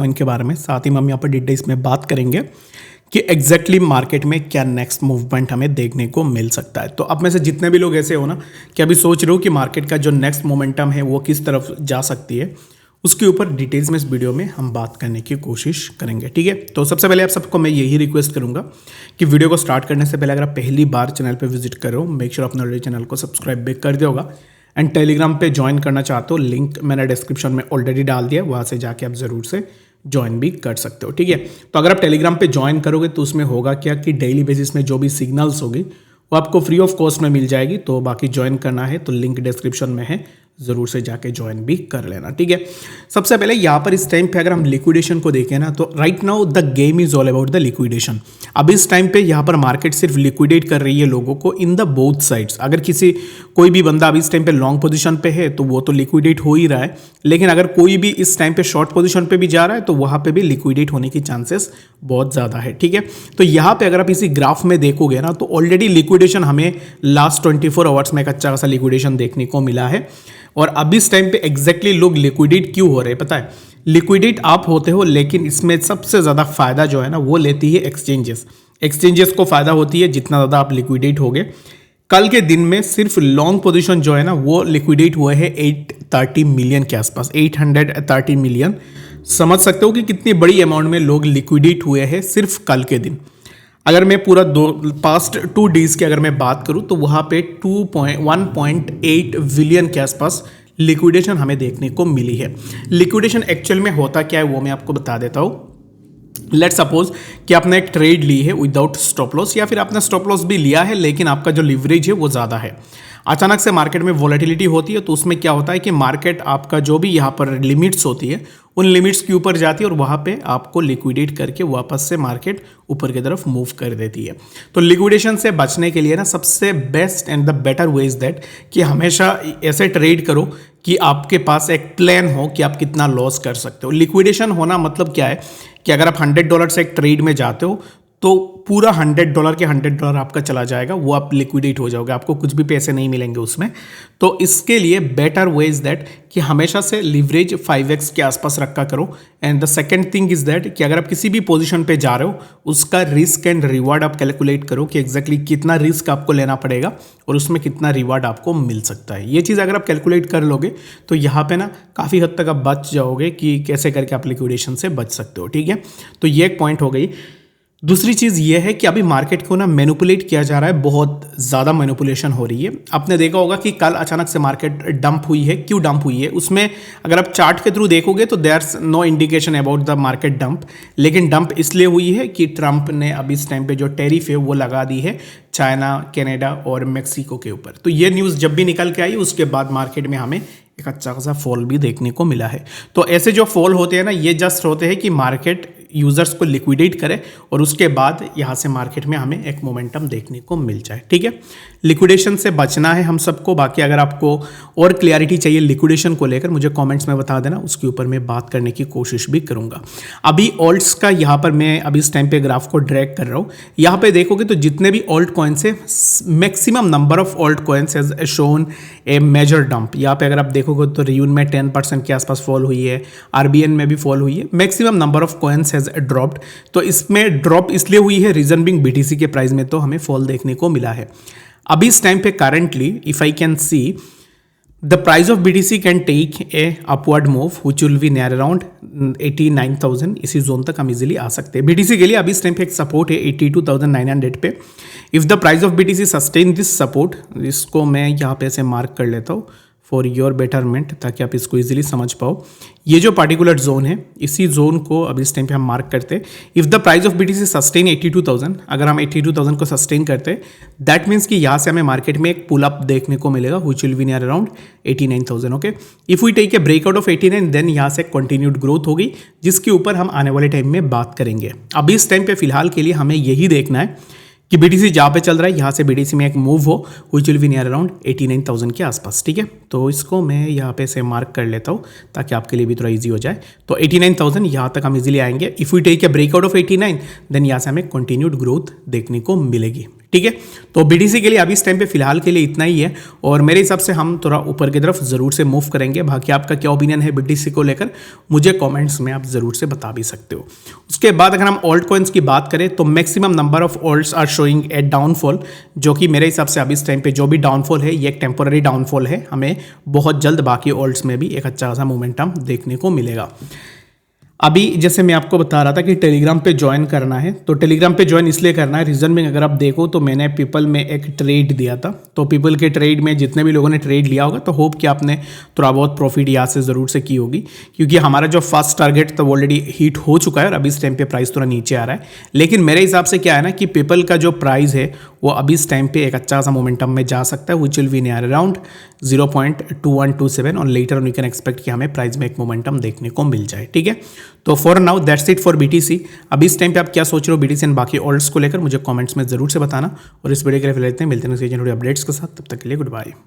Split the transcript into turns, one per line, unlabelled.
इनके बारे में, साथ ही हम यहाँ पर डिटेल्स में बात करेंगे कि एग्जैक्टली मार्केट में क्या नेक्स्ट मूवमेंट हमें देखने को मिल सकता है। तो अब में से जितने भी लोग ऐसे हो ना कि अभी सोच रहे हो कि मार्केट का जो नेक्स्ट मोमेंटम है वो किस तरफ जा सकती है, उसके ऊपर डिटेल्स में इस वीडियो में हम बात करने की कोशिश करेंगे। ठीक है, तो सबसे पहले आप सबको मैं यही रिक्वेस्ट करूंगा कि वीडियो को स्टार्ट करने से पहले अगर आप पहली बार चैनल पर विजिट कर रहे हो, मेक श्योर अपने ऑलरेडी चैनल को सब्सक्राइब भी कर दिया होगा। एंड टेलीग्राम पे ज्वाइन करना चाहते हो, लिंक मैंने डिस्क्रिप्शन में ऑलरेडी डाल दिया, वहाँ से जाके आप ज़रूर से ज्वाइन भी कर सकते हो। ठीक है, तो अगर आप टेलीग्राम पे ज्वाइन करोगे तो उसमें होगा क्या कि डेली बेसिस में जो भी सिग्नल्स होगी वो आपको फ्री ऑफ कॉस्ट में मिल जाएगी। तो बाकी ज्वाइन करना है तो लिंक डिस्क्रिप्शन में है, ज़रूर से जाके ज्वाइन भी कर लेना। ठीक है, सबसे पहले यहाँ पर इस टाइम पे अगर हम लिक्विडेशन को देखें ना, तो right now the game is all about the liquidation. अब इस टाइम पे यहाँ पर मार्केट सिर्फ लिक्विडेट कर रही है लोगों को इन द बोथ साइड्स। अगर कोई भी बंदा अब इस टाइम पे लॉन्ग पोजीशन पे है तो वो तो लिक्विडेट हो ही रहा है, लेकिन अगर कोई भी इस टाइम पे शॉर्ट पोजीशन पे भी जा रहा है तो वहाँ पे भी लिक्विडेट होने की चांसेस बहुत ज़्यादा है। ठीक है, तो यहाँ पे अगर आप इसी ग्राफ में देखोगे ना तो ऑलरेडी लिक्विडेशन हमें लास्ट 24 आवर्स में एक अच्छा खासा लिक्विडेशन देखने को मिला है। और अब इस टाइम पे एग्जैक्टली लोग लिक्विडेट क्यों हो रहे हैं पता है? लिक्विडेट आप होते हो, लेकिन इसमें सबसे ज़्यादा फायदा जो है ना वो लेती है एक्सचेंजेस को फायदा होती है जितना ज़्यादा आप लिक्विडेट होगे। कल के दिन में सिर्फ लॉन्ग पोजीशन जो है ना वो लिक्विडेट हुए हैं 830 मिलियन के आसपास, 830 मिलियन। समझ सकते हो कि कितनी बड़ी अमाउंट में लोग लिक्विडेट हुए हैं सिर्फ कल के दिन। अगर मैं पूरा पास्ट 2 डेज की अगर मैं बात करूं तो वहाँ पे 1.8 बिलियन के आसपास लिक्विडेशन हमें देखने को मिली है। लिक्विडेशन एक्चुअल में होता क्या है वो मैं आपको बता देता हूँ। लेट्स सपोज कि आपने एक ट्रेड ली है विदाउट स्टॉप लॉस, या फिर आपने स्टॉप लॉस भी लिया है लेकिन आपका जो लिवरेज है वो ज़्यादा है। अचानक से मार्केट में वॉलेटिलिटी होती है तो उसमें क्या होता है कि मार्केट आपका जो भी यहाँ पर लिमिट्स होती है उन लिमिट्स के ऊपर जाती है और वहाँ पे आपको लिक्विडेट करके वापस से मार्केट ऊपर की तरफ मूव कर देती है। तो लिक्विडेशन से बचने के लिए ना सबसे best and the better way is that कि हमेशा ऐसे ट्रेड करो कि आपके पास एक प्लान हो कि आप कितना लॉस कर सकते हो। लिक्विडेशन होना मतलब क्या है कि अगर आप $100 से एक ट्रेड में जाते हो तो पूरा $100 के $100 आपका चला जाएगा, वो आप लिक्विडेट हो जाओगे, आपको कुछ भी पैसे नहीं मिलेंगे उसमें। तो इसके लिए बेटर वे इज़ दैट कि हमेशा से लिवरेज 5x के आसपास रखा करो। And the second thing is that कि अगर आप किसी भी पोजीशन पे जा रहे हो उसका रिस्क एंड रिवार्ड आप कैलकुलेट करो कि एग्जैक्टली कितना रिस्क आपको लेना पड़ेगा और उसमें कितना रिवार्ड आपको मिल सकता है। ये चीज़ अगर आप कैलकुलेट कर लोगे तो यहाँ पे ना काफ़ी हद तक आप बच जाओगे कि कैसे करके आप लिक्विडेशन से बच सकते हो। ठीक है, तो ये एक पॉइंट हो गई। दूसरी चीज़ ये है कि अभी मार्केट को ना मैनिपुलेट किया जा रहा है, बहुत ज़्यादा मैनिपुलेशन हो रही है। आपने देखा होगा कि कल अचानक से मार्केट डंप हुई है। क्यों डंप हुई है उसमें अगर आप चार्ट के थ्रू देखोगे तो there's no indication about the market dump, लेकिन डंप इसलिए हुई है कि ट्रंप ने अभी इस टाइम पे जो टैरिफ है वो लगा दी है चाइना, कनाडा और मेक्सिको के ऊपर। तो ये न्यूज़ जब भी निकल के आई उसके बाद मार्केट में हमें एक अच्छा खासा फॉल भी देखने को मिला है। तो ऐसे जो फॉल होते हैं ना ये जस्ट होते हैं कि मार्केट यूजर्स को लिक्विडेट करे और उसके बाद यहाँ से मार्केट में हमें एक मोमेंटम देखने को मिल जाए। ठीक है, लिक्विडेशन से बचना है हम सबको। बाकी अगर आपको और क्लियरिटी चाहिए लिक्विडेशन को लेकर मुझे कमेंट्स में बता देना, उसके ऊपर मैं बात करने की कोशिश भी करूंगा। अभी ऑल्ट्स का यहाँ पर मैं अभी इस टाइम पे ग्राफ को ड्रैग कर रहा हूँ। यहाँ पे देखोगे तो जितने भी ऑल्ट कॉइन्स है, maximum number of alt coins has shown a major dump. यहाँ पे अगर आप देखोगे तो रियून में 10% के आसपास फॉल हुई है, आरबीएन में भी फॉल हुई है, maximum number of coins has dropped. तो इसमें ड्रॉप इसलिए हुई है, रीजन बिंग बीटीसी के प्राइस में तो हमें फॉल देखने को मिला है। अभी इस टाइम पे currently if I can see the price of BTC can take a upward move which will be near around 89,000। इसी जोन तक हम इजीली आ सकते हैं। बीटीसी के लिए अभी इस टाइम पे एक सपोर्ट है 82,900 पे। If the price of BTC sustain this support, इसको मैं यहाँ पे से मार्क कर लेता हूँ फॉर योर बेटरमेंट ताकि आप इसको इजीली समझ पाओ। ये जो पार्टिकुलर जोन है इसी जोन को अभी इस टाइम पे हम मार्क करते हैं। If the price of BTC sustain 82,000, अगर हम 82,000 को सस्टेन करते हैं दैट मीन्स कि यहाँ से हमें मार्केट में एक पुल अप देखने को मिलेगा which will be near around 89,000। Okay, if we take a breakout of 89 then यहाँ से कंटिन्यूड ग्रोथ होगी जिसके ऊपर हम आने वाले टाइम में बात करेंगे। अभी इस टाइम पे फिलहाल के लिए हमें यही देखना है कि बीटीसी जहाँ पे चल रहा है यहाँ से बीटीसी में एक मूव हो which will be near around 89,000 के आसपास। ठीक है, तो इसको मैं यहाँ पे से मार्क कर लेता हूँ ताकि आपके लिए भी थोड़ा इजी हो जाए। तो 89,000 यहाँ तक हम इजीली आएंगे। If we take a breakout of 89 then यहाँ से हमें कंटिन्यूड ग्रोथ देखने को मिलेगी। ठीक है। तो BTC के लिए अभी इस टाइम पे फिलहाल के लिए इतना ही है और मेरे हिसाब से हम थोड़ा ऊपर की तरफ ज़रूर से मूव करेंगे। बाकी आपका क्या ओपिनियन है BTC को लेकर मुझे कमेंट्स में आप ज़रूर से बता भी सकते हो। उसके बाद अगर हम ऑल्ट कॉइन्स की बात करें तो maximum number of alts are showing a downfall, जो कि मेरे हिसाब से अभी इस टाइम पे जो भी डाउनफॉल है ये एक टेम्पोररी डाउनफॉल है। हमें बहुत जल्द बाकी ऑल्ट्स में भी एक अच्छा खासा मोमेंटम देखने को मिलेगा। अभी जैसे मैं आपको बता रहा था कि टेलीग्राम पे ज्वाइन करना है, तो टेलीग्राम पे ज्वाइन इसलिए करना है, रीज़न में अगर आप देखो तो मैंने पीपल में एक ट्रेड दिया था। तो पीपल के ट्रेड में जितने भी लोगों ने ट्रेड लिया होगा तो होप कि आपने थोड़ा बहुत प्रॉफिट यहाँ से ज़रूर से की होगी, क्योंकि हमारा जो फर्स्ट टारगेट था वो ऑलरेडी हिट हो चुका है और अभी इस टाइम पे प्राइस थोड़ा नीचे आ रहा है। लेकिन मेरे हिसाब से क्या है ना कि पीपल का जो प्राइस है वो अभी इस टाइम पे एक अच्छा सा मोमेंटम में जा सकता है, which will be near around 0.2127 और later on we can expect कि हमें प्राइस में एक मोमेंटम देखने को मिल जाए। ठीक है, तो for now that's it for BTC। अभी इस टाइम पे आप क्या सोच रहे हो BTC एंड बाकी ऑल्ट्स को लेकर मुझे कमेंट्स में जरूर से बताना और इस वीडियो के लिए फिलहाल इतने मिलते हैं अपडेट्स के साथ, तब तक के लिए गुड बाय।